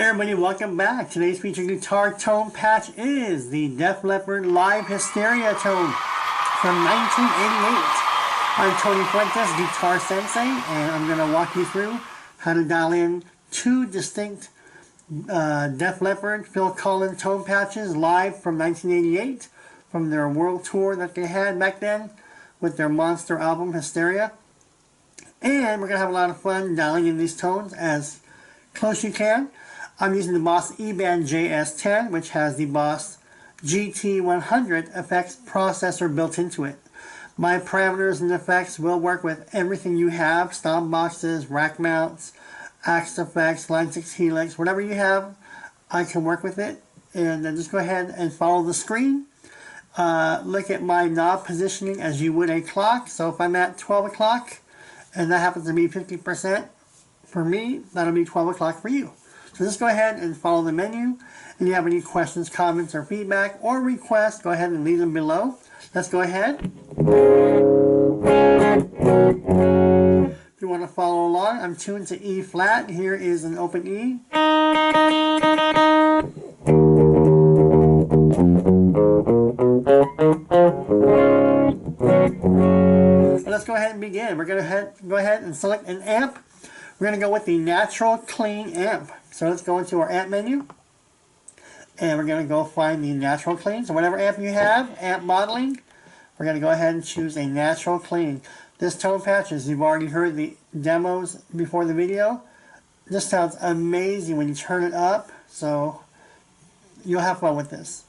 everybody, welcome back. Today's featured guitar tone patch is the Def Leppard Live Hysteria tone from 1988. I'm Tony Fuentes, Guitar Sensei, and I'm going to walk you through how to dial in two distinct Def Leppard Phil Collen tone patches live from 1988 from their world tour that they had back then with their monster album Hysteria. And we're going to have a lot of fun dialing in these tones as close you can. I'm using the Boss eBAND JS-10, which has the Boss GT100 effects processor built into it. My parameters and effects will work with everything you have: stomp boxes, rack mounts, axe effects, line 6 helix, whatever you have, I can work with it. And then just go ahead and follow the screen. Look at my knob positioning as you would a clock. So if I'm at 12 o'clock and that happens to be 50% for me, that'll be 12 o'clock for you. So just go ahead and follow the menu. If you have any questions, comments, or feedback, or requests, go ahead and leave them below. Let's go ahead. If you want to follow along, I'm tuned to E flat. Here is an open E. Let's go ahead and begin. We're going to go ahead and select an amp. We're going to go with the Natural Clean amp. So let's go into our amp menu. And we're going to go find the Natural Clean. So whatever amp you have, amp modeling, we're going to go ahead and choose a Natural Clean. This tone patch, as you've already heard the demos before the video, this sounds amazing when you turn it up. So you'll have fun with this.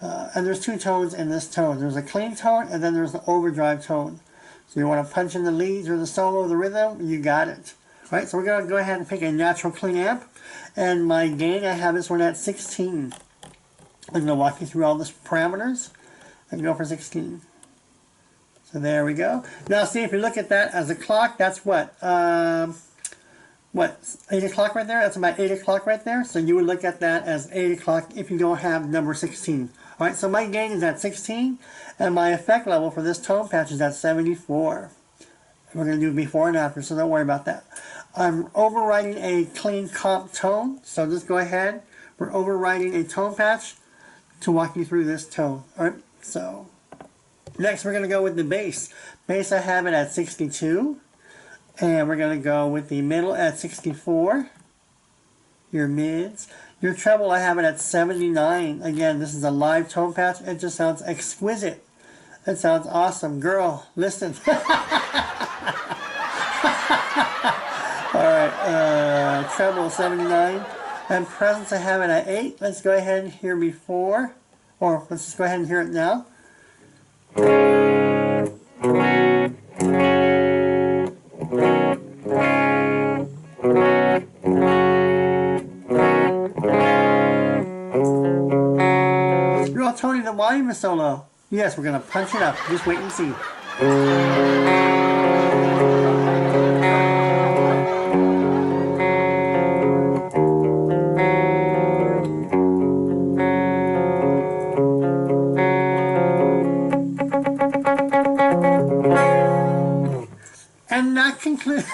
And there's two tones in this tone. There's a clean tone and then there's the overdrive tone. So you want to punch in the leads or the solo or the rhythm, you got it. Right, so we're going to go ahead and pick a Natural Clean amp. And my gain, I have this one at 16. I'm going to walk you through all the parameters and go for 16. So there we go. Now see, if you look at that as a clock, that's what? 8 o'clock right there? That's about 8 o'clock right there. So you would look at that as 8 o'clock if you don't have number 16. Alright, so my gain is at 16. And my effect level for this tone patch is at 74. We're going to do before and after, so don't worry about that. I'm overriding a clean comp tone, so just go ahead. We're overriding a tone patch to walk you through this tone. Alright, so next we're going to go with the bass. Bass, I have it at 62. And we're going to go with the middle at 64. Your mids. Your treble, I have it at 79. Again, this is a live tone patch. It just sounds exquisite. It sounds awesome. Girl, listen. Alright, treble 79. And presence, I have it at 8. Let's go ahead and hear before. Or let's just go ahead and hear it now. Girl, Tony, the volume is so low. Yes, we're going to punch it up. Just wait and see. And that concludes.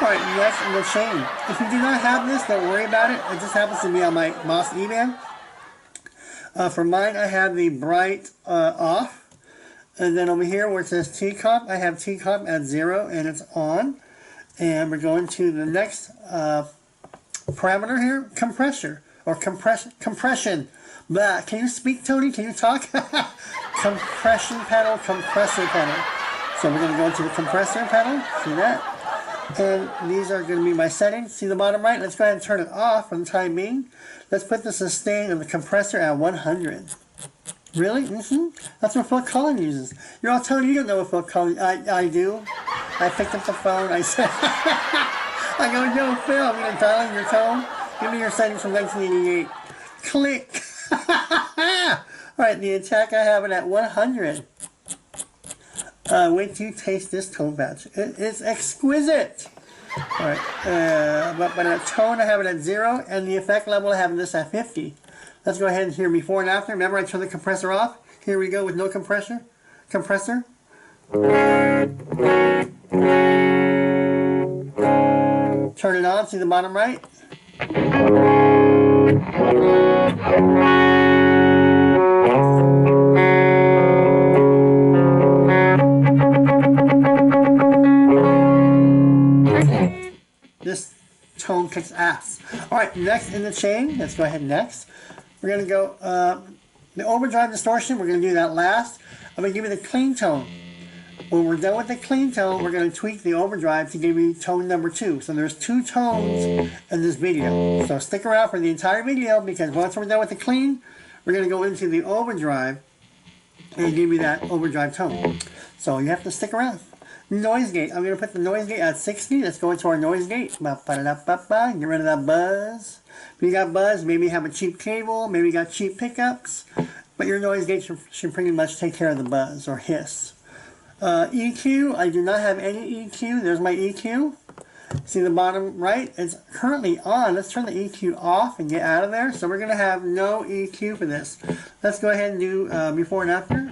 Alright, next in the chain. If you do not have this, don't worry about it. It just happens to be on my Boss eBAND. For mine, I have the bright off. And then over here where it says T-comp, I have T-comp at 0 and it's on. And we're going to the next parameter here, compressor or compression. Blah. Can you speak, Tony? Can you talk? Compression pedal, compressor pedal. So we're going to go into the compressor pedal. See that? And these are going to be my settings. See the bottom right? Let's go ahead and turn it off for the time being. Let's put the sustain of the compressor at 100. Really? That's what Phil Collen uses. You're all telling you don't know what Phil Collen... I do. I picked up the phone. I said... I go, yo, Phil, I'm going to dial in your tone. Give me your settings from 1988. Click. Alright, the attack, I have it at 100. Wait till you taste this tone patch. It is exquisite. Alright, but by the tone I have it at 0, and the effect level I have this at 50. Let's go ahead and hear before and after. Remember I turned the compressor off? Here we go with no compressor. Compressor. Turn it on, see the bottom right? This tone kicks ass. Alright, next in the chain, let's go ahead next. We're going to go, the overdrive distortion, we're going to do that last. I'm going to give you the clean tone. When we're done with the clean tone, we're going to tweak the overdrive to give you tone number 2. So there's 2 tones in this video. So stick around for the entire video, because once we're done with the clean, we're going to go into the overdrive and give you that overdrive tone. So you have to stick around. Noise gate. I'm going to put the noise gate at 60. Let's go into our noise gate. Get rid of that buzz. If you got buzz, maybe you have a cheap cable, maybe you got cheap pickups, but your noise gate should pretty much take care of the buzz or hiss. EQ, I do not have any EQ. There's my EQ. See the bottom right? It's currently on. Let's turn the EQ off and get out of there. So we're going to have no EQ for this. Let's go ahead and do before and after.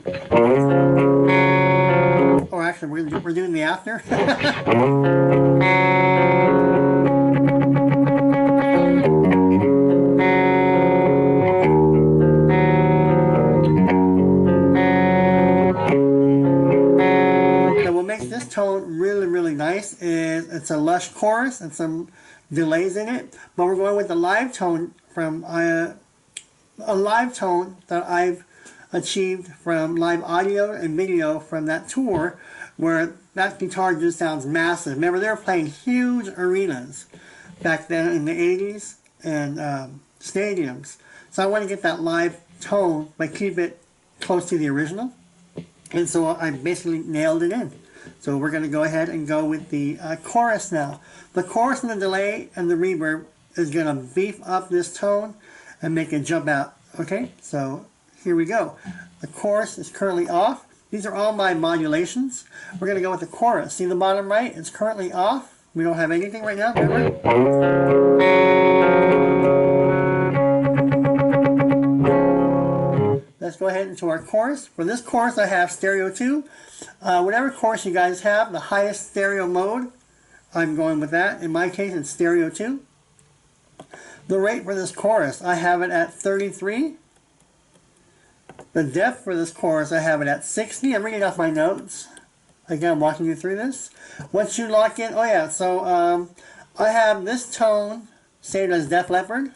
Or actually, we're doing the after. This tone really nice is it's a lush chorus and some delays in it, but we're going with the live tone from a live tone that I've achieved from live audio and video from that tour, where that guitar just sounds massive. Remember, they were playing huge arenas back then in the 80s and stadiums, so I want to get that live tone but keep it close to the original, and so I basically nailed it in. So we're going to go ahead and go with the chorus now. The chorus and the delay and the reverb is going to beef up this tone and make it jump out. Okay, so here we go. The chorus is currently off. These are all my modulations. We're going to go with the chorus. See the bottom right? It's currently off. We don't have anything right now, remember? Let's go ahead into our chorus. For this chorus, I have stereo 2. Whatever chorus you guys have, the highest stereo mode, I'm going with that. In my case, it's stereo 2. The rate for this chorus, I have it at 33. The depth for this chorus, I have it at 60. I'm reading off my notes. Again, I'm walking you through this. Once you lock in, oh yeah, so I have this tone saved as Def Leppard,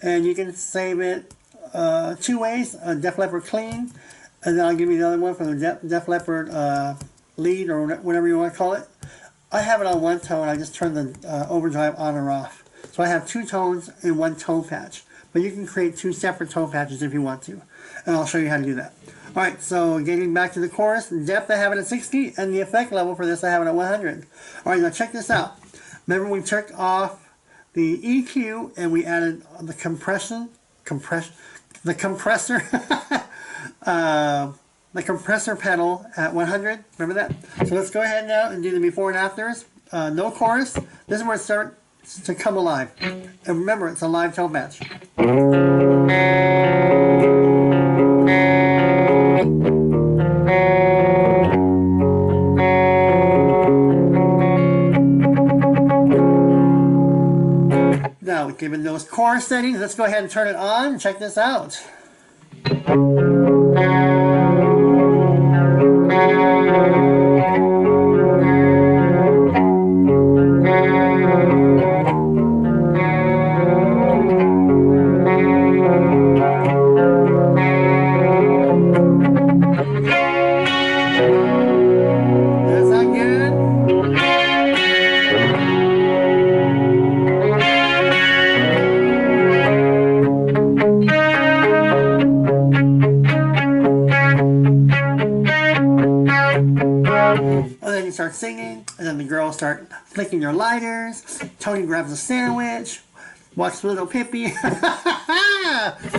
and you can save it 2 ways, Def Leppard clean, and then I'll give you the other one for the Def Leppard lead, or whatever you want to call it. I have it on one tone. I just turn the overdrive on or off. So I have 2 tones in one tone patch. But you can create 2 separate tone patches if you want to. And I'll show you how to do that. Alright, so getting back to the chorus, depth I have it at 60, and the effect level for this I have it at 100. Alright, now check this out. Remember we took off the EQ and we added the compressor, the compressor pedal at 100. Remember that? So let's go ahead now and do the before and afters. No chorus. This is where it starts to come alive. And remember, it's a live tone match. Now, given those chorus settings, let's go ahead and turn it on. Check this out. Start singing, and then the girls start flicking their lighters. Tony grabs a sandwich, walks little Pippi.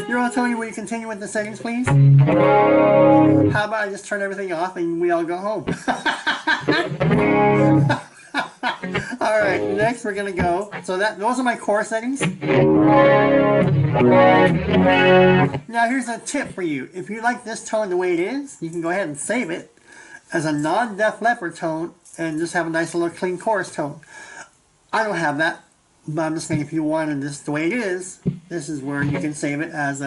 You're all Tony, will you continue with the settings, please? How about I just turn everything off and we all go home? Alright, next we're gonna go. So those are my core settings. Now here's a tip for you. If you like this tone the way it is, you can go ahead and save it as a non-Def Leppard tone and just have a nice little clean chorus tone. I don't have that. But I'm just saying, if you wanted this the way it is, this is where you can save it as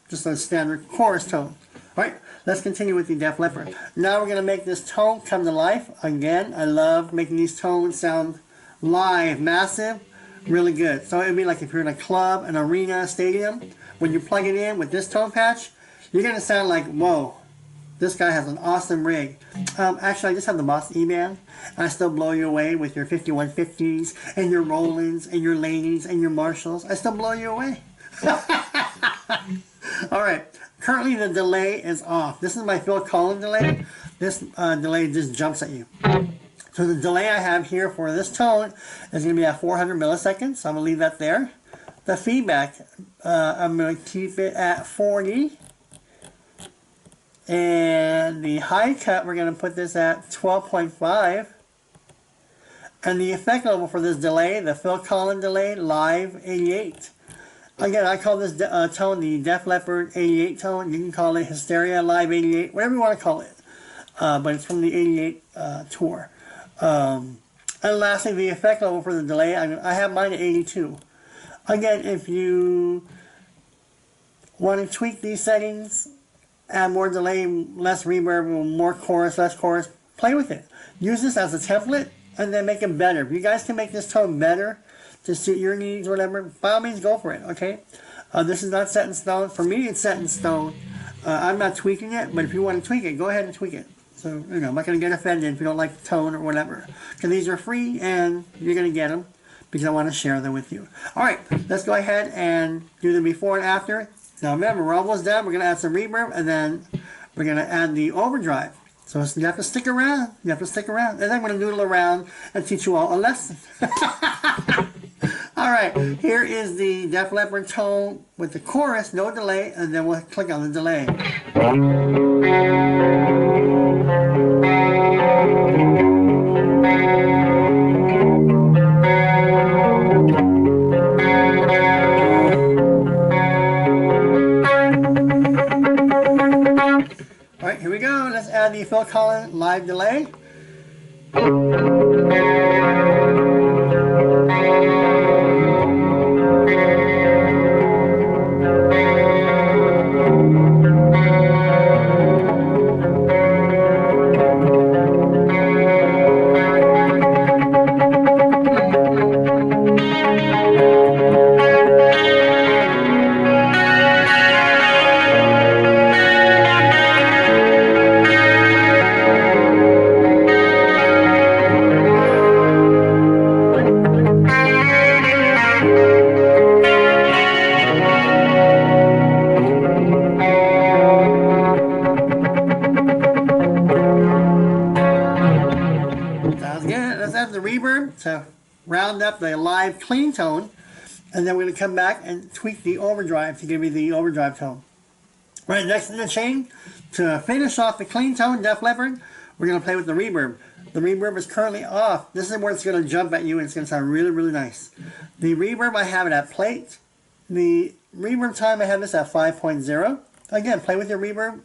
just a standard chorus tone. Alright, let's continue with the Def Leppard. Now we're going to make this tone come to life. Again, I love making these tones sound live, massive, really good. So it would be like if you're in a club, an arena, stadium, when you plug it in with this tone patch, you're going to sound like, whoa, this guy has an awesome rig. Actually, I just have the Boss eBAND, and I still blow you away with your 5150s, and your Rolands, and your Laneys, and your Marshalls. I still blow you away. Alright, currently the delay is off. This is my Phil Collen delay. This delay just jumps at you. So the delay I have here for this tone is going to be at 400 milliseconds. So I'm going to leave that there. The feedback, I'm going to keep it at 40. And the high cut, we're going to put this at 12.5. And the effect level for this delay, the Phil Collen delay, live 88. Again, I call this tone the Def Leppard 88 tone. You can call it Hysteria Live 88, whatever you want to call it. But it's from the 88 tour. And lastly, the effect level for the delay, I have mine at 82. Again, if you want to tweak these settings, add more delay, less reverb, more chorus, less chorus, play with it. Use this as a template and then make it better. If you guys can make this tone better to suit your needs or whatever, by all means go for it, okay? This is not set in stone. For me, it's set in stone. I'm not tweaking it, but if you want to tweak it, go ahead and tweak it. So, you know, I'm not going to get offended if you don't like the tone or whatever. Because these are free and you're going to get them because I want to share them with you. Alright, let's go ahead and do the before and after. Now remember, we're almost done. We're going to add some reverb and then we're going to add the overdrive. So you have to stick around. You have to stick around. And then I'm going to noodle around and teach you all a lesson. Alright, here is the Def Leppard tone with the chorus, no delay, and then we'll click on the delay. Alright, here we go. Let's add the Phil Collen live delay. To round up the live clean tone, and then we're going to come back and tweak the overdrive to give you the overdrive tone. Right next in the chain, to finish off the clean tone, Def Leppard, we're going to play with the reverb. The reverb is currently off. This is where it's going to jump at you and it's going to sound really, really nice. The reverb, I have it at plate. The reverb time, I have this at 5.0. Again, play with your reverb.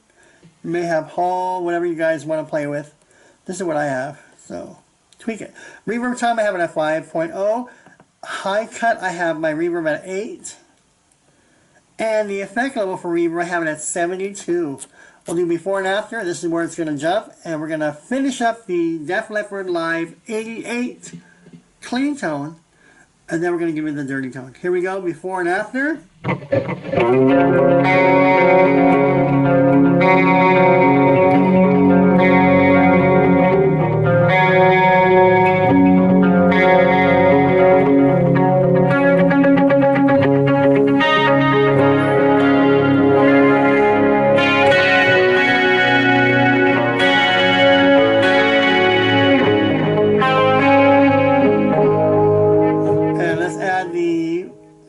You may have Hall, whatever you guys want to play with. This is what I have, so tweak it. Reverb time, I have it at 5.0. High cut, I have my reverb at 8. And the effect level for reverb, I have it at 72. We'll do before and after. This is where it's going to jump. And we're going to finish up the Def Leppard Live 88 clean tone. And then we're going to give you the dirty tone. Here we go, before and after.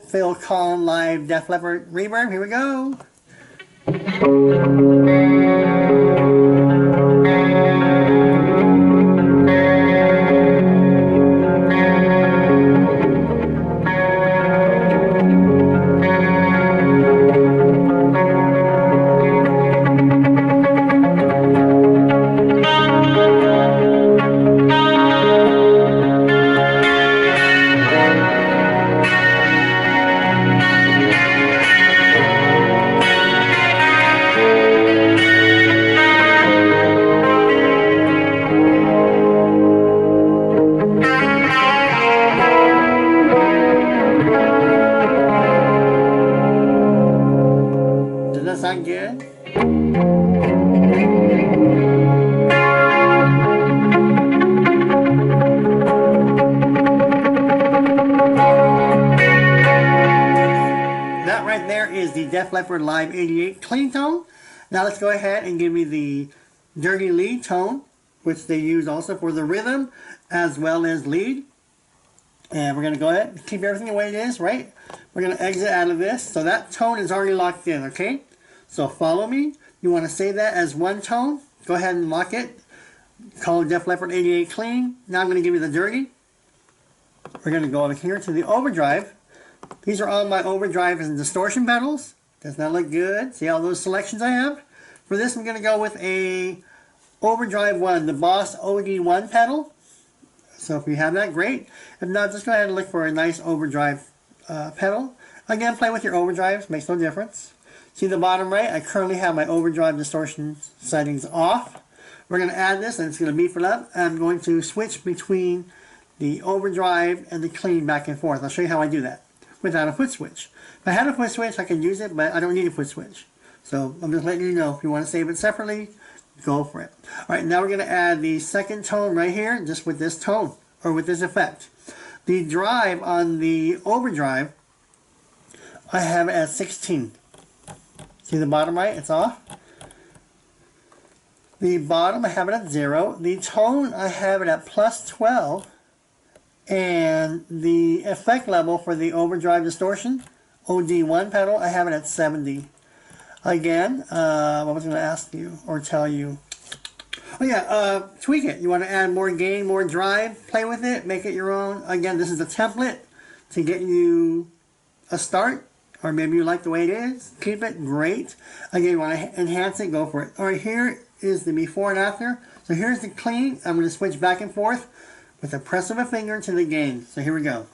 Phil Collen live Def Leppard reverb. Here we go. is the Def Leppard Live 88 clean tone. Now let's go ahead and give me the dirty lead tone, which they use also for the rhythm as well as lead. And we're going to go ahead and keep everything the way it is, right? We're going to exit out of this. So that tone is already locked in, okay? So follow me. You want to save that as one tone. Go ahead and lock it. Call it Def Leppard 88 clean. Now I'm going to give you the dirty. We're going to go over here to the overdrive. These are all my overdrive and distortion pedals. Does that look good? See all those selections I have? For this, I'm going to go with a Overdrive 1, the Boss OD1 pedal. So if you have that, great. If not, just go ahead and look for a nice overdrive pedal. Again, play with your overdrives, makes no difference. See the bottom right? I currently have my overdrive distortion settings off. We're going to add this, and it's going to beef it up. I'm going to switch between the overdrive and the clean back and forth. I'll show you how I do that without a foot switch. If I had a foot switch, I can use it, but I don't need a foot switch. So I'm just letting you know, if you want to save it separately, go for it. Alright, now we're going to add the second tone right here, just with this tone, or with this effect. The drive on the overdrive, I have it at 16. See the bottom right? It's off. The bottom, I have it at 0. The tone, I have it at plus 12. And the effect level for the overdrive distortion, OD1 pedal, I have it at 70. Again, what was I going to ask you or tell you? Oh yeah, tweak it. You want to add more gain, more drive, play with it, make it your own. Again, this is a template to get you a start, or maybe you like the way it is. Keep it, great. Again, you want to enhance it, go for it. Alright, here is the before and after. So here's the clean. I'm going to switch back and forth with a press of a finger to the gain. So here we go.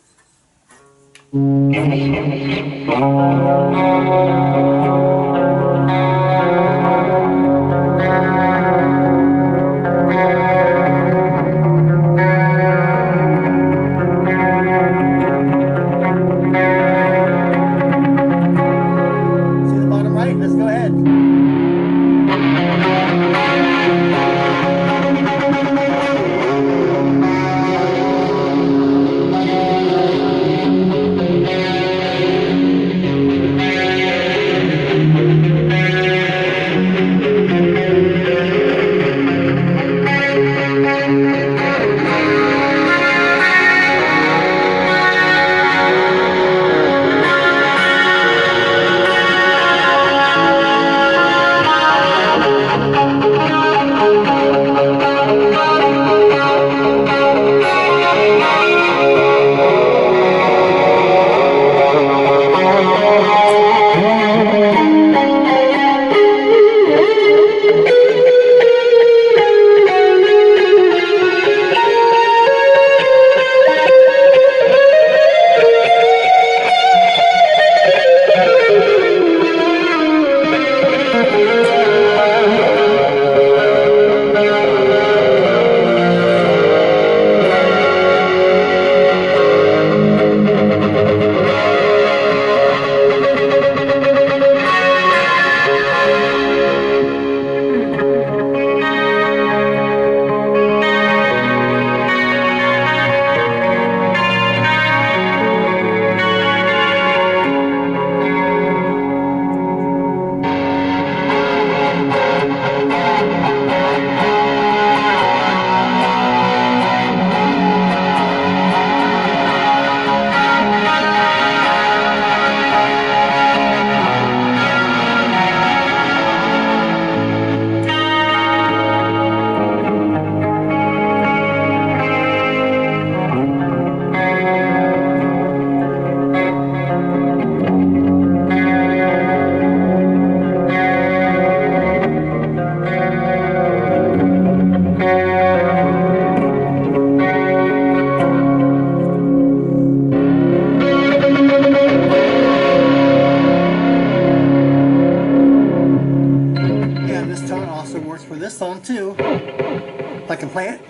I can play it.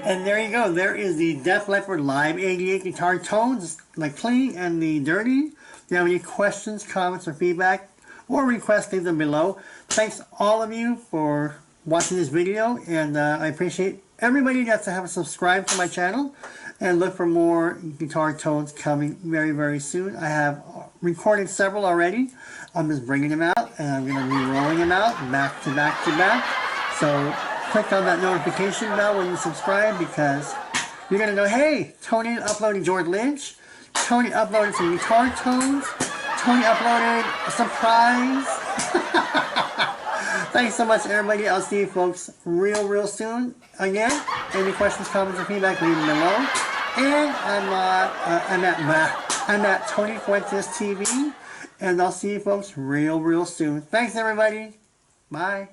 And there you go. There is the Def Leppard Live 88 guitar tones, the clean and the dirty. If you have any questions, comments, or feedback, or requests, leave them below. Thanks all of you for watching this video, and I appreciate everybody that have subscribed to my channel, and look for more guitar tones coming very, very soon. I have recorded several already. I'm just bringing them out, and I'm going to be rolling them out back to back to back. So click on that notification bell when you subscribe, because you're going to know, hey, Tony uploaded George Lynch, Tony uploaded some guitar tones, Tony uploaded a surprise. Thanks so much, everybody. I'll see you folks real soon. Again, any questions, comments, or feedback, leave them below. And I'm at Tony Fuentes TV, and I'll see you folks real soon. Thanks, everybody. Bye.